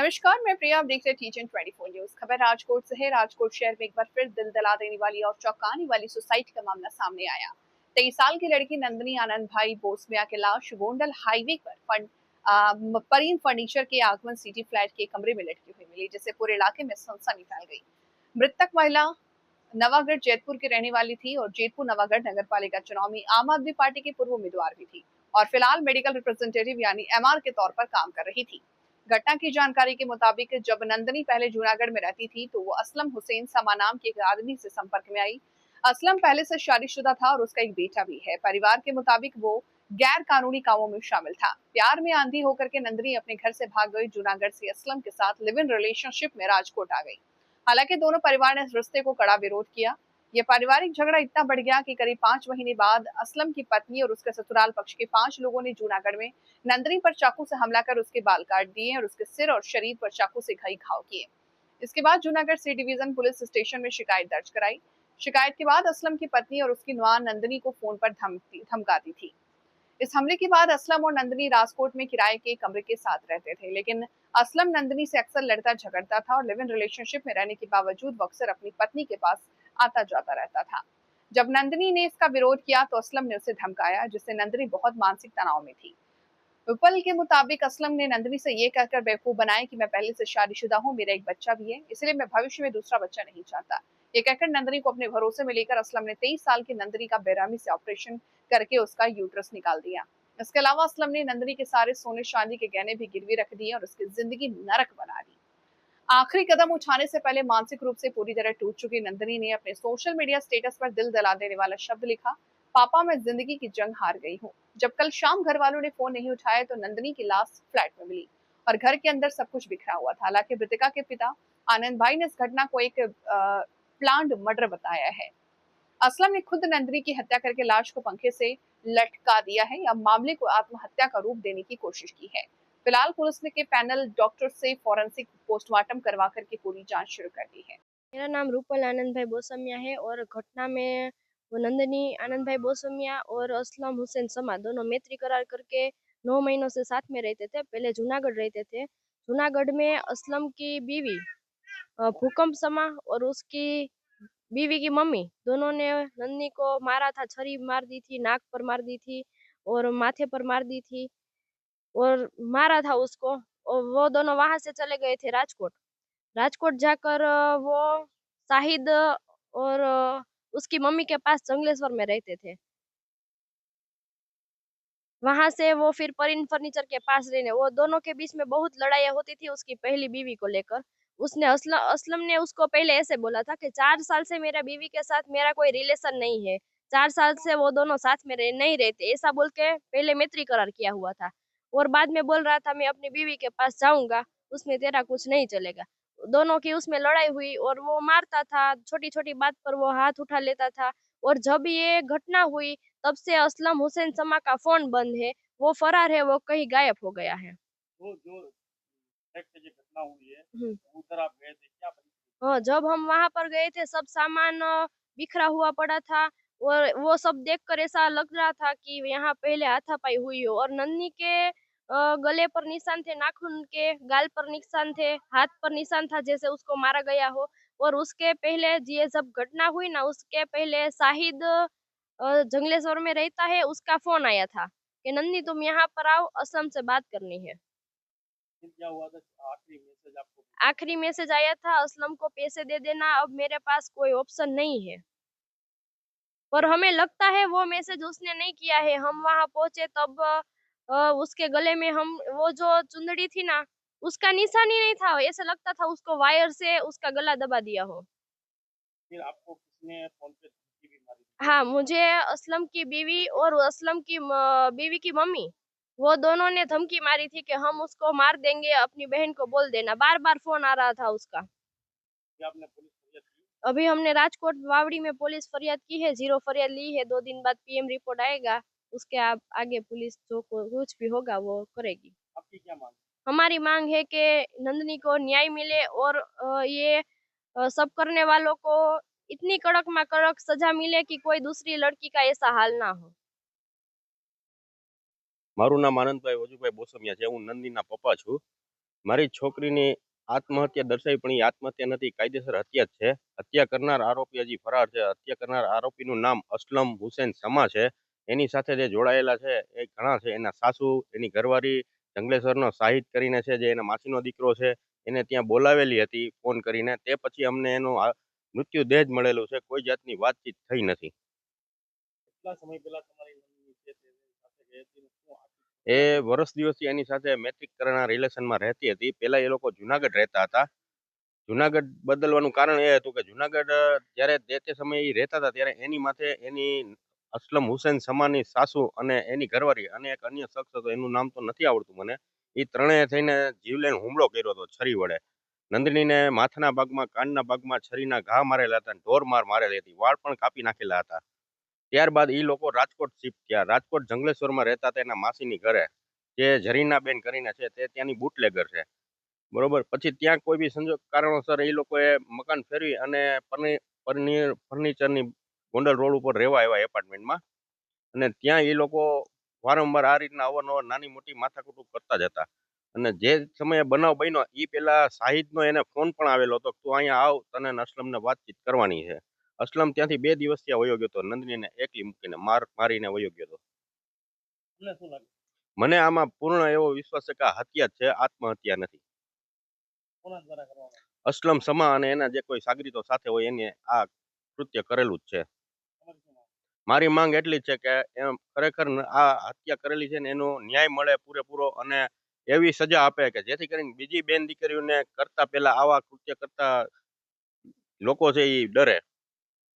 नमस्कार, मैं प्रिया। आप देख रहे टीचर 24 न्यूज। खबर राजकोट से है। राजकोट शहर में एक बार फिर दिल दहला देने वाली और चौंकाने वाली सुसाइड का मामला सामने आया। 23 साल की लड़की नंदनी आनंद भाई बोसमिया की लाश गोंडल हाईवे पर परीन फर्नीचर के आगमन सिटी फ्लैट के कमरे में लटकी हुई मिली, जिससे पूरे इलाके में सनसनी फैल गई। मृतक महिला नवागढ़ जैतपुर की रहने वाली थी और जैतपुर नवागढ़ नगर पालिका चुनाव में आम आदमी पार्टी की पूर्व उम्मीदवार भी थी और फिलहाल मेडिकल रिप्रेजेंटेटिव यानी एमआर के तौर पर काम कर रही थी। घटना की जानकारी के मुताबिक जब नंदनी पहले जूनागढ़ में रहती थी तो वो असलम हुसैन समा नाम के एक आदमी से संपर्क में आई। असलम पहले से शादीशुदा था और उसका एक बेटा भी है। परिवार के मुताबिक वो गैर कानूनी कामों में शामिल था। प्यार में आंधी होकर के नंदनी अपने घर से भाग गई। जूनागढ़ से असलम के साथ लिव इन रिलेशनशिप में राजकोट आ गई। हालांकि दोनों परिवार ने इस रिश्ते को कड़ा विरोध किया। ये पारिवारिक झगड़ा इतना बढ़ गया कि करीब 5 महीने बाद असलम की पत्नी और उसके ससुराल पक्ष के 5 लोगों ने जूनागढ़ में नंदनी पर चाकू से हमला कर उसके बाल काट दिए और उसके सिर और शरीर पर चाकू से कई घाव किए। इसके बाद जूनागढ़ सी डिवीजन पुलिस स्टेशन में शिकायत दर्ज कराई। शिकायत के बाद असलम की पत्नी और उसकी नुआ नंदनी को फोन पर धमकाती थी। इस हमले के बाद असलम और नंदनी राजकोट में किराए के कमरे के साथ रहते थे, लेकिन असलम नंदनी से अक्सर लड़ता झगड़ता था और लिव इन रिलेशनशिप में रहने के बावजूद वो अक्सर अपनी पत्नी के पास आता जाता रहता था। जब नंदनी ने इसका विरोध किया तो असलम ने उसे धमकाया, जिससे नंदनी बहुत मानसिक तनाव में थी। विपल के मुताबिक असलम ने नंदनी से ये कहकर बेवकूफ बनाया कि मैं पहले से शादीशुदा हूँ, मेरा एक बच्चा भी है, इसलिए मैं भविष्य में दूसरा बच्चा नहीं चाहता। ये कहकर नंदनी को अपने भरोसे में लेकर असलम ने 23 साल की नंदनी का बेरहमी से ऑपरेशन करके उसका यूट्रस निकाल दिया। इसके अलावा असलम ने नंदनी के सारे सोने चांदी के गहने भी गिरवी रख दिए और उसकी जिंदगी नरक बना दी। आखिरी कदम उठाने से पहले मानसिक रूप से पूरी तरह टूट चुकी नंदनी ने अपने सोशल मीडिया स्टेटस पर दिल दहला देने वाला शब्द लिखा। पापा, मैं जिंदगी की जंग हार गई हूँ। जब कल शाम घर वालों ने फोन नहीं उठाया तो नंदनी की लाश फ्लैट में मिली और घर के अंदर सब कुछ बिखरा हुआ था। हालांकि मृतका के पिता आनंद भाई ने इस घटना को एक प्लान्ड मर्डर बताया है। असलम ने खुद नंदनी की हत्या करके लाश को पंखे से लटका दिया है या मामले को आत्महत्या का रूप देने की कोशिश की है। फिलहाल पुलिस ने के पैनल डॉक्टर से फॉरेंसिक पोस्टमार्टम करवा करके पूरी जांच शुरू कर दी है। मेरा नाम रूपल आनंद भाई बोसमिया है और घटना में वो नंदिनी आनंद भाई बोसमिया और असलम हुसैन समा दोनों मैत्री करार करके 9 महीनों से साथ में रहते थे। पहले जूनागढ़ रहते थे। जूनागढ़ में असलम की बीवी भूकंप समा और उसकी बीवी की मम्मी दोनों ने नंदिनी को मारा था। छरी मार दी थी, नाक पर मार दी थी और माथे पर मार दी थी और मारा था उसको। और वो दोनों वहां से चले गए थे राजकोट। राजकोट जाकर वो शाहिद और उसकी मम्मी के पास जंगलेश्वर में रहते थे। वहां से वो फिर परिन फर्नीचर के पास रहने, वो दोनों के बीच में बहुत लड़ाइयाँ होती थी उसकी पहली बीवी को लेकर। उसने असलम ने उसको पहले ऐसे बोला था कि 4 साल से मेरा बीवी के साथ मेरा कोई रिलेशन नहीं है, 4 साल से वो दोनों साथ में नहीं रहते, ऐसा बोल के पहले मैत्री करार किया हुआ था। और बाद में बोल रहा था मैं अपनी बीवी के पास जाऊंगा, उसमें तेरा कुछ नहीं चलेगा। दोनों की उसमें लड़ाई हुई और वो मारता था, छोटी छोटी बात पर वो हाथ उठा लेता था। और जब ये घटना हुई तब से असलम हुसैन समा का फोन बंद है, वो फरार है, वो कहीं गायब हो गया है। वो जो एग्जैक्ट ये घटना हुई है, हम्म। उधर आप गए थे, क्या परिस्थिति? हाँ, जब हम वहां पर गए थे सब सामान बिखरा हुआ पड़ा था और वो सब देखकर ऐसा लग रहा था कि यहाँ पहले हाथापाई हुई हो। और नन्ही के गले पर निशान थे, नाखून के, गाल पर निशान थे, हाथ पर निशान था जैसे उसको मारा गया हो। और उसके पहले ये जब घटना हुई ना, उसके पहले शाहिद जंगलेश्वर में रहता है, उसका फोन आया था कि नन्ही तुम यहाँ पर आओ, असम से बात करनी है। फिर क्या हुआ था? आखिरी मैसेज आपको? आखिरी मैसेज आया था असलम को पैसे दे देना, अब मेरे पास कोई ऑप्शन नहीं है। पर हमें लगता है वो मैसेज उसने नहीं किया है। हम वहां पहुंचे तब उसके गले में हम वो जो चुंदड़ी थी ना, उसका निशान ही नहीं था। ऐसा लगता था उसको वायर से उसका गला दबा दिया हो। फिर आपको किसने फोन पे धमकी भी मारी थी? हाँ, मुझे असलम की बीवी और असलम की बीवी की मम्मी, वो दोनों ने धमकी मारी थी कि हम उसको मार देंगे, अपनी बहन को बोल देना। बार बार फोन आ रहा था उसका। क्या आपने पुलिस फरियाद की? अभी हमने राजकोट वावड़ी में पुलिस फरियाद की है, 0 फरियाद ली है। 2 दिन बाद पीएम रिपोर्ट आएगा, उसके आगे पुलिस जो कुछ भी होगा वो करेगी। आपकी क्या मांग है? हमारी मांग है कि नंदनी को न्याय मिले और ये सब करने वालों को इतनी कड़क में कड़क सजा मिले कि कोई दूसरी लड़की का ऐसा हाल ना हो। મારું નામ આનંદભાઈ વજુભાઈ બોસમિયા છે. હું નંદીના પપ્પા છું. મારી છોકરીની આત્મહત્યા દર્શાવી પણ એ આત્મહત્યા નથી, કાયદેસર હત્યા જ છે. હત્યા કરનાર આરોપી હજી ફરાર છે. હત્યા કરનાર આરોપીનું નામ અસલમ હુસેન સમા છે. એની સાથે જે જોડાયેલા છે એ ઘણા છે. એના સાસુ, એની ઘરવાળી, જંગલેશ્વરનો શાહિદ કરીને છે જે એના માસીનો દીકરો છે. એને ત્યાં બોલાવેલી હતી ફોન કરીને. તે પછી અમને એનું મૃત્યુદેહ જ મળેલું છે. કોઈ જાતની વાતચીત થઈ નથી. કેટલા સમય પહેલા તમારી નંદની છે તે સાથે ગઈ હતી ને શું એ વર્ષ દિવસથી એની સાથે મેટ્રિક કરના રિલેશનમાં રહેતી હતી. પહેલા એ લોકો જુનાગઢ રહેતા હતા. જુનાગઢ બદલવાનું કારણ એ હતું કે જુનાગઢ જ્યારે તે સમયે ઈ રહેતા હતા ત્યારે એની માથે એની અસલમ હુસેન સમાની સાસુ અને એની ઘરવાળી અને એક અન્ય શખ્સ હતો, એનું નામ તો નથી આવડતું મને. એ ત્રણેય થઈને જીવલેણ હુમલો કર્યો હતો છરી વડે. નંદનીને માથાના ભાગમાં, કાનના ભાગમાં છરીના ઘા મારેલા હતા, ઢોર માર મારેલી હતી, વાળ પણ કાપી નાખેલા હતા. ત્યારબાદ એ લોકો રાજકોટ શિફ્ટ થયા. રાજકોટ જંગલેશ્વરમાં રહેતા હતા એના માસીની ઘરે, જે ઝરીનાબેન કરીને છે, તે ત્યાંની બુટલેગર છે. બરોબર. પછી ત્યાં કોઈ બી સંજોગ કારણોસર એ લોકોએ મકાન ફેરવી અને ફર્નિચરની ગોંડલ રોડ ઉપર રહેવા આવ્યા એપાર્ટમેન્ટમાં. અને ત્યાં એ લોકો વારંવાર આ રીતના અવારનવાર નાની મોટી માથાકૂટ કરતા જ હતા. અને જે સમયે બનાવ બન્યો એ પેલા શાહિદનો એને ફોન પણ આવેલો હતો, તું અહીંયા આવ, તને અને અસલમને વાતચીત કરવાની છે. અસલમ ત્યાંથી 2 દિવસ ત્યાં વયો ગયો હતો, નંદનીને એકલી મૂકીને મારીને વયો ગયો હતો. તમને શું લાગે મને આમાં પૂર્ણ એવો વિશ્વાસ છે કે આ હત્યા જ છે, આત્મહત્યા નથી. કોના દ્વારા કરવામાં અસલમ સમા અને એના જે કોઈ સાગરીતો સાથે હોય એને આ કૃત્ય કરેલું જ છે. તમારી શું માંગ? મારી માંગ એટલી જ છે કે એમ ખરેખર આ હત્યા કરેલી છે ને એનો ન્યાય મળે પૂરેપૂરો, અને એવી સજા આપે કે જેથી કરીને બીજી બેન દીકરીઓને કરતા પહેલા આવા કૃત્ય કરતા લોકો છે એ ડરે.